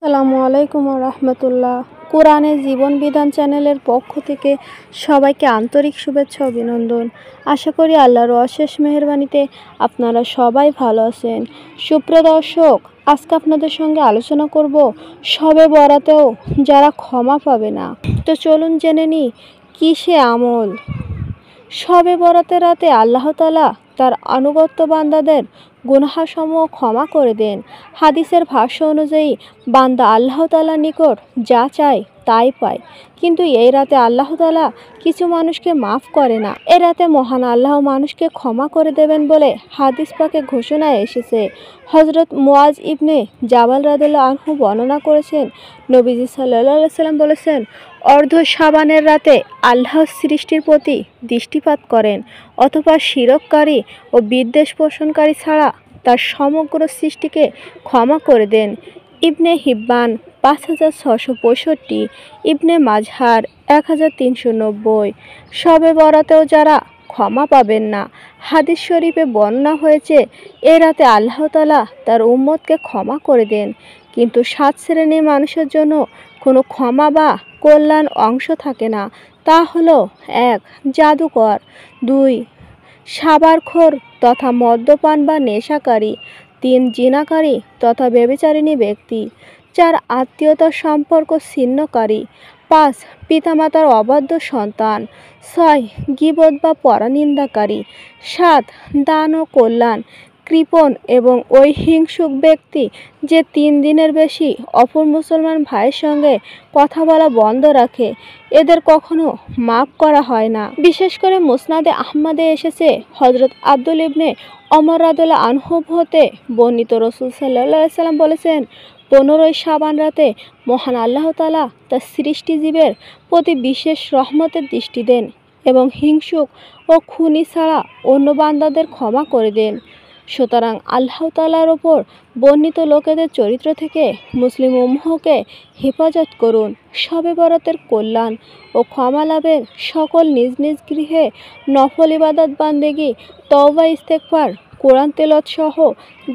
আসসালামু আলাইকুম রহমতুল্লাহ। কোরআনের জীবন বিধান চ্যানেলের পক্ষ থেকে সবাইকে আন্তরিক শুভেচ্ছা অভিনন্দন। আশা করি আল্লাহর অশেষ মেহেরবানিতে আপনারা সবাই ভালো আছেন। সুপ্রিয় দর্শক, আজকে আপনাদের সঙ্গে আলোচনা করব শবে বরাতেও যারা ক্ষমা পাবে না। তো চলুন জেনে নিই কী সে আমল। শবে বরাতের রাতে আল্লাহ তাআলা তার আনুগত্য বান্দাদের গুনাহসমূহ ক্ষমা করে দেন। হাদিসের ভাষ্য অনুযায়ী বান্দা আল্লাহ তাআলার নিকট যা চায় তাই পায়, কিন্তু এই রাতে আল্লাহ তাআলা কিছু মানুষকে মাফ করে না। এ রাতে মহান আল্লাহ মানুষকে ক্ষমা করে দেবেন বলে হাদিস পাকে ঘোষণা এসেছে। হযরত মুআজ ইবনে জাবাল রাদিয়াল্লাহু আনহু বর্ণনা করেছেন, নবীজি সাল্লাল্লাহু আলাইহি ওয়াসাল্লাম বলেছেন, অর্ধ শাবানের রাতে আল্লাহ সৃষ্টির প্রতি দৃষ্টিপাত করেন, অথবা শিরককারী ও বিদ্বেষ পোষণকারী ছাড়া তার সমগ্র সৃষ্টিকে ক্ষমা করে দেন। ইবনে হিব্বান 5665, ইবনে মাজহার 1390। শবে বরাতেও যারা ক্ষমা পাবেন না। হাদিস শরীফে বর্ণনা হয়েছে, এ রাতে আল্লাহ তাআলা তার উম্মতকে ক্ষমা করে দেন, কিন্তু 7 শ্রেণীর মানুষের জন্য কোনো ক্ষমা বা কল্যাণ অংশ থাকে না। তা হলো: 1. জাদুকর, 2. সাবারখোর তথা মদ্যপান বা নেশাকারী, 3. জিনাকারী তথা ব্যভিচারিণী ব্যক্তি, 4. আত্মীয়তার সম্পর্ক ছিন্নকারী, 5. পিতামাতার অবাধ্য সন্তান, 6. গীবত বা পরনিন্দাকারী, 7. দান ও কল্যাণ কৃপণ এবং ওই হিংসুক ব্যক্তি যে 3 দিনের বেশি অপর মুসলমান ভাইয়ের সঙ্গে কথা বলা বন্ধ রাখে, এদের কখনো মাফ করা হয় না। বিশেষ করে মুসনাদে আহমদে এসেছে, হযরত আব্দুল ইবনে ওমর রাদিয়াল্লাহু আনহু হতে বর্ণিত, রাসূল সাল্লাল্লাহু আলাইহি ওয়াসাল্লাম বলেছেন, 15ই শাবান রাতে মহান আল্লাহ তাআলা তার সৃষ্টিজীবের প্রতি বিশেষ রহমতের দৃষ্টি দেন এবং হিংসুক ও খুনি ছাড়া অন্য বান্দাদের ক্ষমা করে দেন। সুতরাং আল্লাহ তাআলার ওপর বর্ণিত লোকেদের চরিত্র থেকে মুসলিম উম্মহকে হেফাজত করুন। শবে বরাতের কল্যাণ ও ক্ষমা লাভের সকল নিজ নিজ গৃহে নফল ইবাদত বান্দেগি, তওবা ইস্তেগফার, কোরআন তেলাওয়াত সহ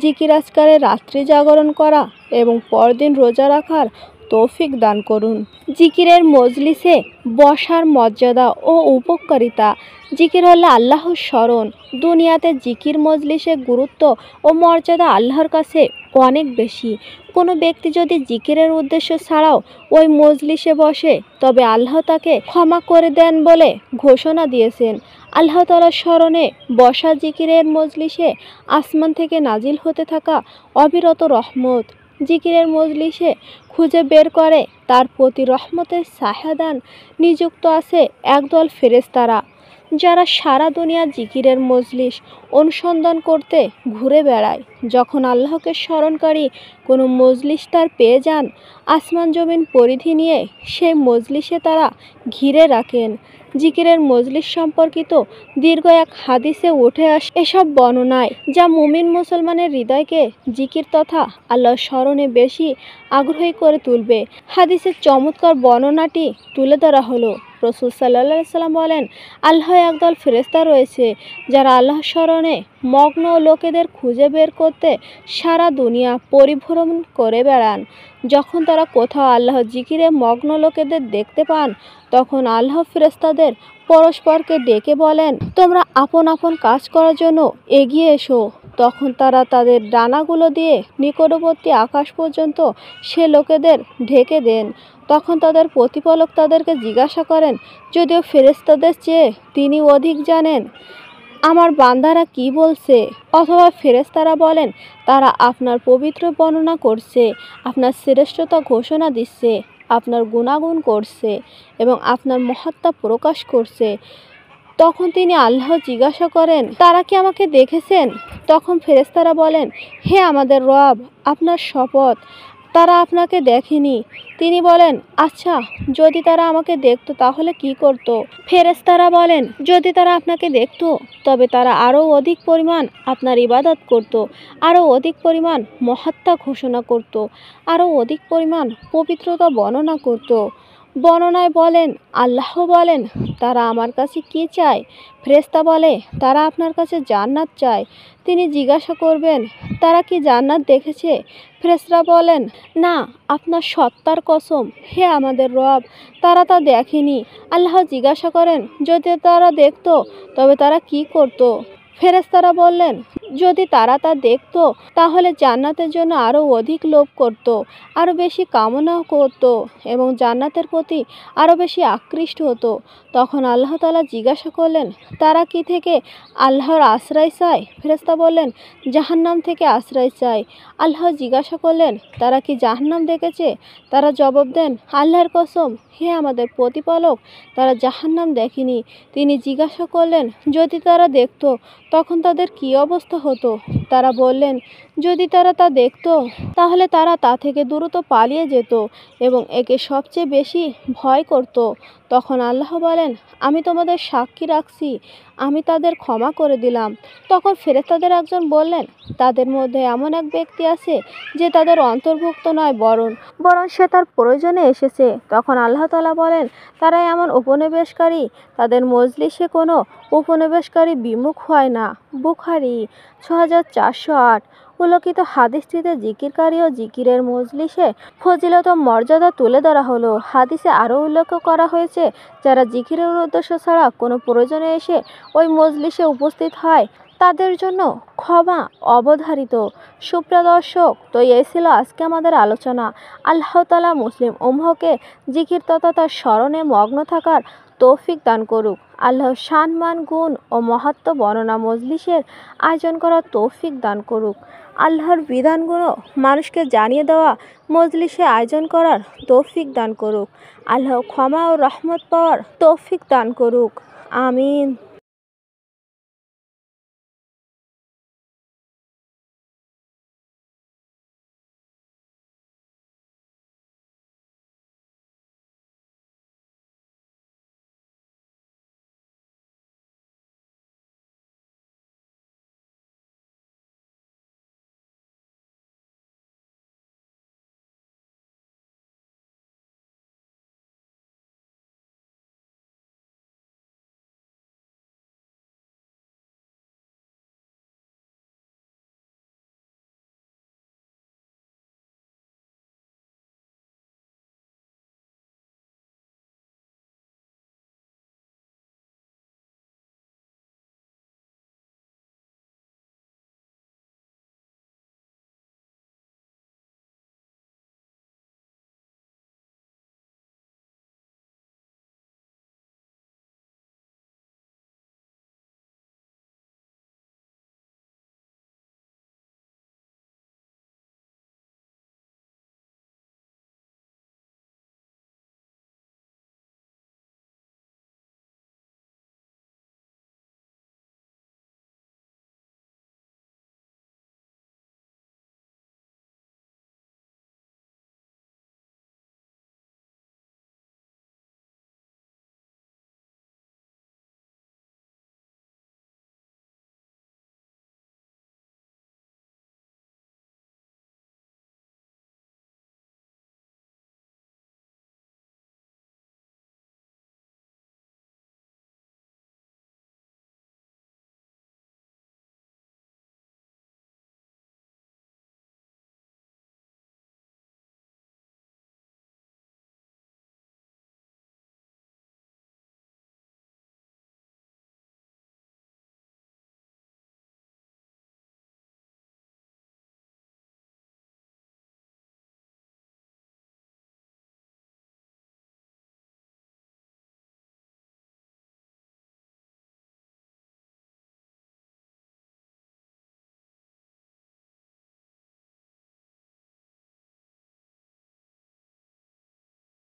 জিকির আজকারে রাত্রি জাগরণ করা এবং পরদিন রোজা রাখার তৌফিক দান করুন। জিকিরের মজলিসে বসার মর্যাদা ও উপকারিতা। জিকির হলো আল্লাহর স্মরণ। দুনিয়াতে জিকির মজলিসের গুরুত্ব ও মর্যাদা আল্লাহর কাছে অনেক বেশি। কোনো ব্যক্তি যদি জিকিরের উদ্দেশ্য ছাড়াও ওই মজলিসে বসে, তবে আল্লাহ তাকে ক্ষমা করে দেন বলে ঘোষণা দিয়েছেন। আল্লাহ তাআলার স্মরণে বসা জিকিরের মজলিসে আসমান থেকে নাজিল হতে থাকা অবিরত রহমত। জিকিরের মজলিসে খুঁজে বের করে তার প্রতি রহমতের ছায়াদান নিযুক্ত আছে একদল ফেরেশতারা, যারা সারা দুনিয়া জিকিরের মজলিস অনুসন্ধান করতে ঘুরে বেড়ায়। যখন আল্লাহকে স্মরণকারী কোনো মজলিস তার পেয়ে যান, আসমান জমিন পরিধি নিয়ে সেই মজলিসে তারা ঘিরে রাখেন। জিকিরের মজলিস সম্পর্কিত দীর্ঘ এক হাদিসে উঠে আসে এসব বর্ণনায়, যা মুমিন মুসলমানের হৃদয়কে জিকির তথা আল্লাহর স্মরণে বেশি আগ্রহী করে তুলবে। হাদিসের চমৎকার বর্ণনাটি তুলে ধরা হলো। রাসূল সাল্লাল্লাহু আলাইহি ওয়াসাল্লাম বলেন, আল্লাহর একদল ফেরেশতা রয়েছে, যারা আল্লাহর স্মরণে মগ্ন লোকেদের খুঁজে বের করতে সারা দুনিয়া পরিভ্রমণ করে বেড়ান। যখন তারা কোথাও আল্লাহর জিকিরে মগ্ন লোকেদের দেখতে পান, তখন আল্লাহ ফেরেশতাদের পরস্পরকে ডেকে বলেন, তোমরা আপন আপন কাজ করার জন্য এগিয়ে এসো। তখন তারা তাদের ডানাগুলো দিয়ে নিকটবর্তী আকাশ পর্যন্ত সে লোকেদের ঢেকে দেন। তখন তাদের প্রতিপালক তাদেরকে জিজ্ঞাসা করেন, যদিও ফেরেশতাদের চেয়ে তিনি অধিক জানেন, আমার বান্দারা কি বলছে? অথবা ফেরেশতারা বলেন, তারা আপনার পবিত্র বর্ণনা করছে, আপনার শ্রেষ্ঠতা ঘোষণা দিচ্ছে, আপনার গুণাগুণ করছে এবং আপনার মহত্তা প্রকাশ করছে। তখন তিনি আল্লাহ জিজ্ঞাসা করেন, তারা কি আমাকে দেখেছেন? তখন ফেরেশতারা বলেন, হে আমাদের রব, আপনার শপথ, তারা আপনাকে দেখেনি। তিনি বলেন, আচ্ছা, যদি তারা আমাকে দেখতো তাহলে কি করত? ফেরেশতারা বলেন, যদি তারা আপনাকে দেখতো তবে তারা আরও অধিক পরিমাণ আপনার ইবাদত করত, আরও অধিক পরিমাণ মহত্তা ঘোষণা করত, আরও অধিক পরিমাণ পবিত্রতা বর্ণনা করত। বর্ণনায় বলেন, আল্লাহ বলেন, তারা আমার কাছে কি চায়? ফেরেশতা বলে, তারা আপনার কাছে জান্নাত চায়। তিনি জিজ্ঞাসা করবেন, তারা কি জান্নাত দেখেছে? ফেরেশতা বলেন, না, আপনার সত্তার কসম, হে আমাদের রব, তারা তা দেখেনি। আল্লাহ জিজ্ঞাসা করেন, যদি তারা দেখতো তবে তারা কি করত? ফেরেশতারা বললেন, যদি তারা তা দেখত তাহলে জান্নাতের জন্য আরও অধিক লোভ করত, আরও বেশি কামনাও করত এবং জান্নাতের প্রতি আরও বেশি আকৃষ্ট হতো। তখন আল্লাহ তাআলা জিজ্ঞাসা করলেন, তারা কি থেকে আল্লাহর আশ্রয় চায়? ফেরেশতা বললেন, জাহান্নাম থেকে আশ্রয় চায়। আল্লাহ জিজ্ঞাসা করলেন, তারা কি জাহান্নাম দেখেছে? তারা জবাব দেন, আল্লাহর কসম, হে আমাদের প্রতিপালক, তারা জাহান্নাম দেখেনি। তিনি জিজ্ঞাসা করলেন, যদি তারা দেখত তখন তাদের কী অবস্থা হতো? তারা বললেন, যদি তারা তা দেখত তাহলে তারা তা থেকে দ্রুত পালিয়ে যেত এবং একে সবচেয়ে বেশি ভয় করত। তখন আল্লাহ বলেন, আমি তোমাদের সাক্ষী রাখছি, আমি তাদের ক্ষমা করে দিলাম। তখন ফেরেশতাদের একজন বললেন, তাদের মধ্যে এমন এক ব্যক্তি আছে যে তাদের অন্তর্ভুক্ত নয়, বরং সে তার প্রয়োজনে এসেছে। তখন আল্লাহ তাআলা বলেন, তারা এমন উপনিবেশকারী, তাদের মজলিসে কোনো উপনিবেশকারী বিমুখ হয় না। বুখারী ৬৪০৮। উল্লেখিত হাদিসটিতে জিকিরকারী ও জিকিরের মজলিসে ফজিলত ও মর্যাদা তুলে ধরা হলো। হাদিসে আরও উল্লেখ করা হয়েছে, যারা জিকিরের উদ্দেশ্য ছাড়া কোনো প্রয়োজনে এসে ওই মজলিসে উপস্থিত হয় তাদের জন্য ক্ষমা অবধারিত। সুপ্রিয় দর্শক, তো এই ছিল আজকে আমাদের আলোচনা। আল্লাহ তাআলা মুসলিম উম্মহকে জিকির তথা তার স্মরণে মগ্ন থাকার তৌফিক দান করুক। আল্লাহর শান মান গুণ ও মাহাত্ম্য বর্ণনা মজলিসের আয়োজন করার তৌফিক দান করুক। আল্লাহর বিধানগুলো মানুষকে জানিয়ে দেওয়া মজলিসে আয়োজন করার তৌফিক দান করুক। আল্লাহ ক্ষমা ও রহমত পাওয়ার তৌফিক দান করুক। আমিন।